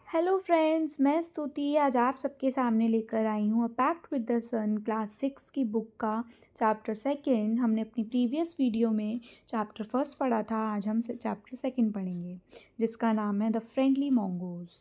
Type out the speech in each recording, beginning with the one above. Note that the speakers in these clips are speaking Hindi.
हेलो फ्रेंड्स, मैं स्तुति आज आप सबके सामने लेकर आई हूँ a pact with the sun class 6 की बुक का चैप्टर सेकंड। हमने अपनी प्रीवियस वीडियो में चैप्टर फर्स्ट पढ़ा था। आज हम चैप्टर सेकंड पढ़ेंगे जिसका नाम है the friendly mongoose।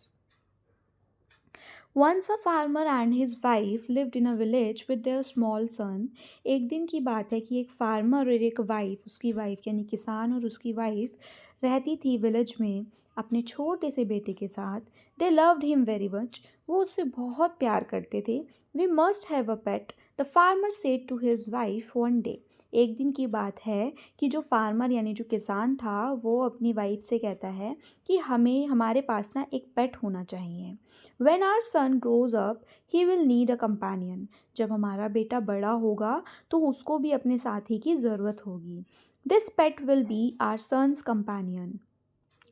Once a farmer and his wife lived in a village with their small son। एक दिन की बात है कि एक फार्मर और एक वाइफ, उसकी वाइफ यानी किसान और उसकी वाइफ रहती थी विलेज में अपने छोटे से बेटे के साथ। They loved him very much. वो उससे बहुत प्यार करते थे। We must have a pet, the farmer said to his wife one day. एक दिन की बात है कि जो फार्मर यानी जो किसान था वो अपनी वाइफ से कहता है कि हमें हमारे पास ना एक पेट होना चाहिए। When our son grows up, he will need a companion। जब हमारा बेटा बड़ा होगा तो उसको भी अपने साथी की ज़रूरत होगी। This pet will be our son's companion।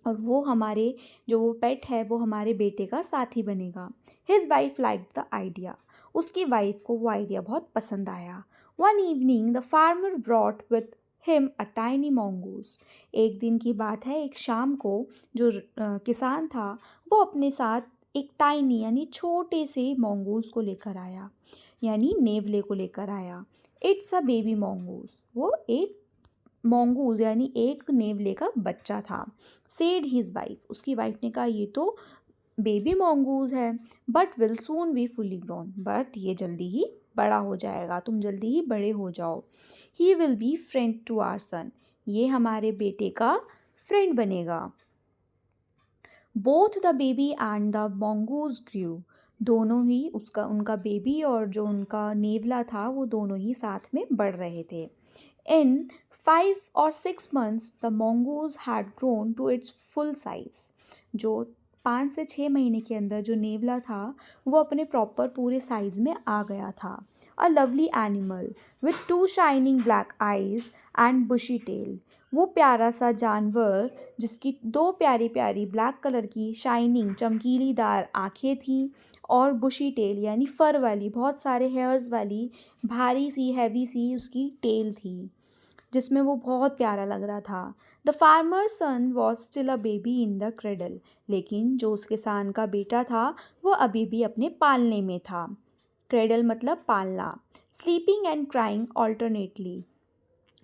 और वो पेट है वो हमारे बेटे का साथी बनेगा। His wife liked the idea। उसकी वाइफ को वो आइडिया बहुत पसंद आया। One evening, the farmer brought with him a tiny mongoose। एक दिन की बात है, एक शाम को जो किसान था वो अपने साथ एक टाइनी यानी छोटे से मोंगूस को लेकर आया, यानी नेवले को लेकर आया। It's a baby मोंगूस। वो एक मोंगूज यानी एक नेवले का बच्चा था। Said his wife. उसकी वाइफ ने कहा ये तो बेबी मोंगूज है, but will soon be fully grown. But ये जल्दी ही बड़ा हो जाएगा, तुम जल्दी ही बड़े हो जाओ। He will be friend to our son. ये हमारे बेटे का फ्रेंड बनेगा। Both the baby and the mongoose grew. दोनों ही उनका बेबी और जो उनका नेवला था वो दोनों ही साथ में बढ़ रहे थे। इन 5 or 6 months the mongoose had grown to its full size। जो 5 से 6 महीने के अंदर जो नेवला था वो अपने प्रॉपर पूरे साइज में आ गया था। A lovely animal with 2 shining black eyes and bushy tail। वो प्यारा सा जानवर जिसकी 2 प्यारी प्यारी ब्लैक कलर की शाइनिंग चमकीलीदार आँखें थीं और बुशी टेल यानी फ़र वाली बहुत सारे हेयर्स वाली भारी सी हैवी सी उसकी टेल थी जिसमें वो बहुत प्यारा लग रहा था। The farmer son was still a baby in the cradle. लेकिन जो उस किसान का बेटा था वो अभी भी अपने पालने में था। क्रेडल मतलब पालना। Sleeping and crying alternately.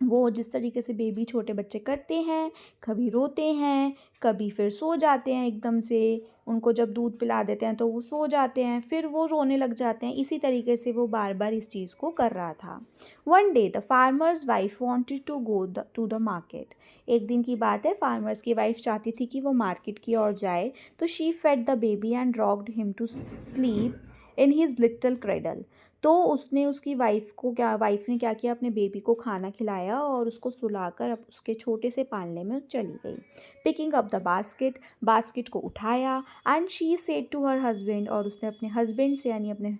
वो जिस तरीके से बेबी छोटे बच्चे करते हैं, कभी रोते हैं, कभी फिर सो जाते हैं एकदम से। उनको जब दूध पिला देते हैं तो वो सो जाते हैं, फिर वो रोने लग जाते हैं। इसी तरीके से वो बार बार इस चीज़ को कर रहा था। One day the farmer's wife wanted to go to the market. एक दिन की बात है, फार्मर्स की वाइफ चाहती थी कि वो मार्केट की ओर जाए, तो she fed the baby and rocked him to sleep in his little cradle. तो उसकी वाइफ ने क्या किया, अपने बेबी को खाना खिलाया और उसको सुलाकर अब उसके छोटे से पालने में चली गई। पिकिंग अप द बास्केट को उठाया and she said to her husband. और उसने अपने हस्बैंड से यानी अपने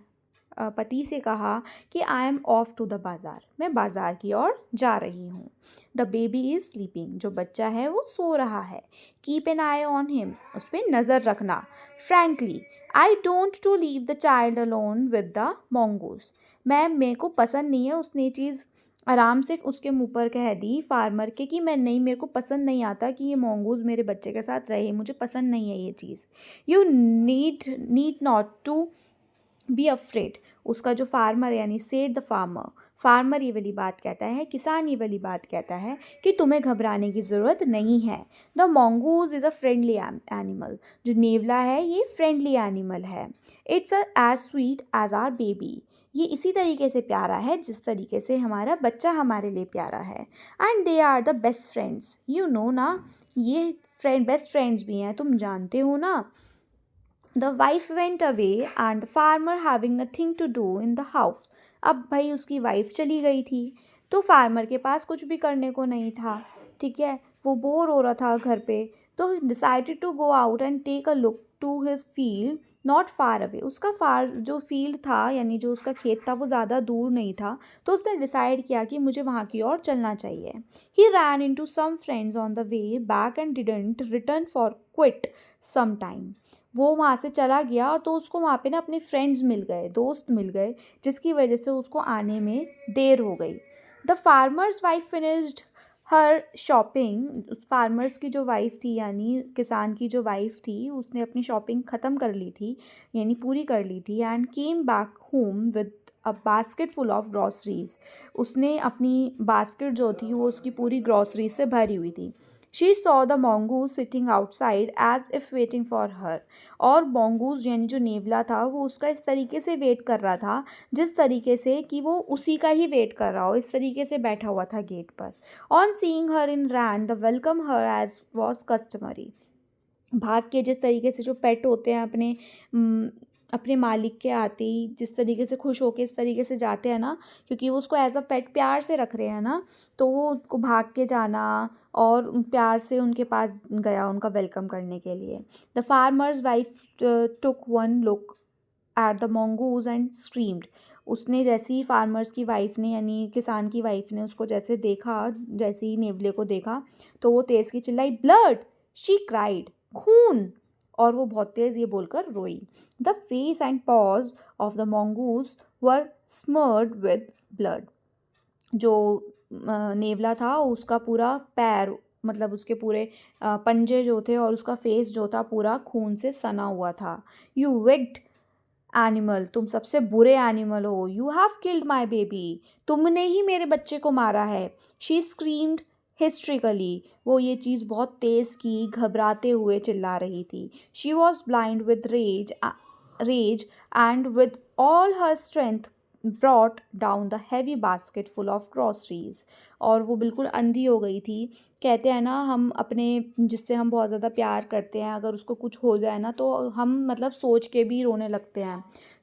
पति से कहा कि I am off to the bazaar. मैं बाज़ार की ओर जा रही हूँ। The baby is sleeping. जो बच्चा है वो सो रहा है। Keep an eye on him. उस पर नज़र रखना। Frankly I don't to leave the child alone with the mongoose। मेरे को पसंद नहीं है। उसने ये चीज़ आराम से उसके मुंह पर कह दी फार्मर के कि मेरे को पसंद नहीं आता कि ये mongoose मेरे बच्चे के साथ रहे, मुझे पसंद नहीं है ये चीज़। You need not to be afraid. उसका जो फार्मर यानी सेड द फार्मर ये वाली बात कहता है, किसान ये वाली बात कहता है कि तुम्हें घबराने की ज़रूरत नहीं है। The mongoose is a friendly animal. जो नेवला है ये फ्रेंडली एनिमल है। It's as sweet as our baby. ये इसी तरीके से प्यारा है जिस तरीके से हमारा बच्चा हमारे लिए प्यारा है। And they are the best friends. You know ना, ये बेस्ट फ्रेंड्स भी हैं, तुम जानते हो ना। The wife went away and the farmer having nothing to do in the house. अब भाई उसकी वाइफ चली गई थी तो फार्मर के पास कुछ भी करने को नहीं था। ठीक है, वो बोर हो रहा था घर पे, तो decided to go out and take a look to his field not far away. उसका जो फील्ड था यानी जो उसका खेत था वो ज़्यादा दूर नहीं था, तो उसने डिसाइड किया कि मुझे वहाँ की ओर चलना चाहिए। He ran in to some friends on the way back and didn't return for quite some time. वो वहाँ से चला गया और तो उसको वहाँ पे ना अपने फ्रेंड्स मिल गए, दोस्त मिल गए, जिसकी वजह से उसको आने में देर हो गई। The farmer's wife finished her shopping, उस फार्मर्स की जो वाइफ़ थी यानी किसान की जो वाइफ़ थी, उसने अपनी शॉपिंग ख़त्म कर ली थी, यानी पूरी कर ली थी and came back home with a basket full of groceries. उसने अपनी बास्केट जो थी वो उसकी पूरी ग्रॉसरी से भरी हुई थी। She saw the mongoose sitting outside as if waiting for her. और mongoose यानी जो नेवला था वो उसका इस तरीके से वेट कर रहा था, जिस तरीके से कि वो उसी का ही वेट कर रहा हो, इस तरीके से बैठा हुआ था गेट पर। On seeing her in ran the welcome her as was customary. भाग के जिस तरीके से जो पेट होते हैं अपने मालिक के आते ही जिस तरीके से खुश होके इस तरीके से जाते हैं ना, क्योंकि वो उसको एज अ पेट प्यार से रख रहे हैं ना, तो वो उनको भाग के जाना और प्यार से उनके पास गया उनका वेलकम करने के लिए। The farmer's wife took one look at the mongoose and screamed. उसने जैसे ही फार्मर्स की वाइफ ने यानी किसान की वाइफ ने उसको जैसे देखा, जैसे ही नेवले को देखा, तो वो तेज़ की चिल्लाई, ब्लड! शी क्राइड, खून! और वो बहुत तेज़ ये बोलकर रोई। The face and paws of the mongoose were smeared with blood. जो नेवला था उसका पूरा पैर, मतलब उसके पूरे पंजे जो थे और उसका फेस जो था पूरा खून से सना हुआ था। यू विक्ड एनिमल, तुम सबसे बुरे एनिमल हो, you have killed my baby, तुमने ही मेरे बच्चे को मारा है। शी स्क्रीम्ड हिस्ट्रिकली, वो ये चीज़ बहुत तेज़ की, घबराते हुए चिल्ला रही थी। She was blind with rage and with all her strength brought down the heavy basket full of groceries. और वो बिल्कुल अंधी हो गई थी। कहते हैं ना, हम अपने जिससे हम बहुत ज़्यादा प्यार करते हैं, अगर उसको कुछ हो जाए ना तो हम मतलब सोच के भी रोने लगते हैं।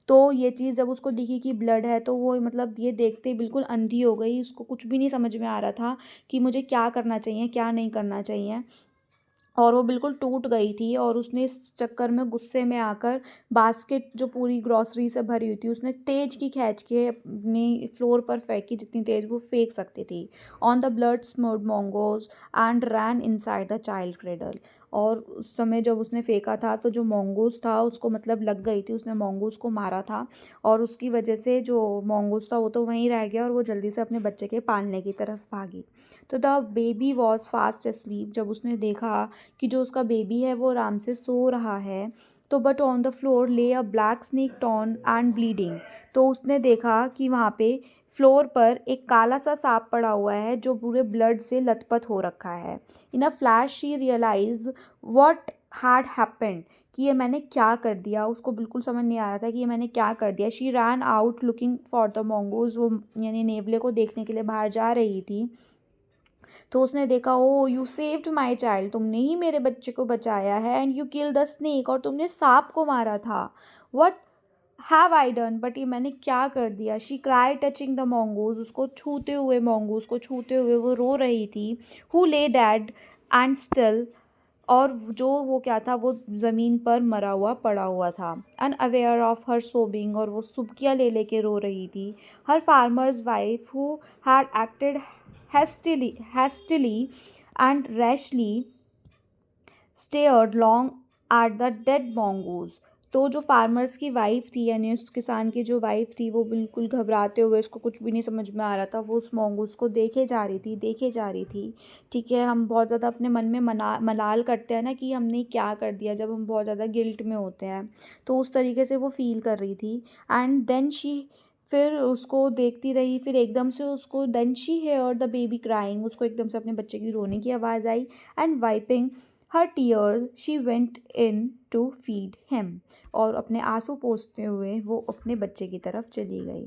तो ये चीज़ जब उसको दिखी कि ब्लड है तो वो मतलब ये देखते ही बिल्कुल अंधी हो गई। उसको कुछ भी नहीं समझ में आ रहा था कि मुझे क्या करना चाहिए, क्या नहीं करना चाहिए। और वो बिल्कुल टूट गई थी और उसने इस चक्कर में गुस्से में आकर बास्केट जो पूरी ग्रॉसरी से भरी हुई थी उसने तेज की खींच के अपनी फ्लोर पर फेंकी, जितनी तेज वो फेंक सकती थी। On the blood smeared mongoose and ran inside the child cradle. और उस समय जब उसने फेंका था तो जो mongoose था उसको मतलब लग गई थी, उसने mongoose को मारा था और उसकी वजह से जो mongoose था वो तो वहीं रह गया और वो जल्दी से अपने बच्चे के पालने की तरफ भागी। तो the baby was fast asleep। जब उसने देखा कि जो उसका बेबी है वो आराम से सो रहा है, तो but on the floor lay a black snake torn and bleeding. तो उसने देखा कि वहाँ पे फ्लोर पर एक काला सा सांप पड़ा हुआ है जो पूरे ब्लड से लथपथ हो रखा है। In a flash she realise what had happened, कि ये मैंने क्या कर दिया। उसको बिल्कुल समझ नहीं आ रहा था कि ये मैंने क्या कर दिया। She ran out looking for the mongoose। वो यानी नेवले को देखने के लिए बाहर जा रही थी, तो उसने देखा, ओ यू सेव्ड माई चाइल्ड, तुमने ही मेरे बच्चे को बचाया है, and you kill the snake, और तुमने सांप को मारा था। What have I done, but ये मैंने क्या कर दिया। She cry touching the mongoose, उसको छूते हुए, mongoose को छूते हुए वो रो रही थी। हु ले डेड एंड स्टिल, और जो वो क्या था, वो ज़मीन पर मरा हुआ पड़ा हुआ था। अनअवेयर ऑफ हर सोबिंग, और वो सुबकियाँ ले लेके रो रही थी। Her farmer's wife who had acted hastily and rashly stared long at the dead mongoose। तो जो फार्मर्स की वाइफ थी यानी उस किसान की जो वाइफ थी वो बिल्कुल घबराते हुए, उसको कुछ भी नहीं समझ में आ रहा था, वो उस mongoose को देखे जा रही थी, देखे जा रही थी। ठीक है, हम बहुत ज़्यादा अपने मन में मलाल करते हैं ना कि हमने क्या कर दिया, जब हम बहुत ज़्यादा गिल्ट में होते हैं, तो उस तरीके से वो फील कर रही थी। एंड देन शी, फिर उसको देखती रही, फिर एकदम से उसको then she hear the baby crying, उसको एकदम से अपने बच्चे की रोने की आवाज़ आई। And wiping her tears she went in to feed him, और अपने आंसू पोंछते हुए वो अपने बच्चे की तरफ चली गई।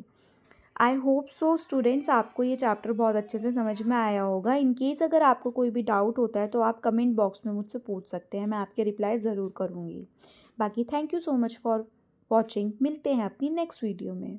आई होप सो स्टूडेंट्स, आपको ये चैप्टर बहुत अच्छे से समझ में आया होगा। इन केस अगर आपको कोई भी डाउट होता है तो आप कमेंट बॉक्स में मुझसे पूछ सकते हैं, मैं आपके रिप्लाई ज़रूर करूँगी। बाकी thank you so much for watching. मिलते हैं अपनी नेक्स्ट वीडियो में।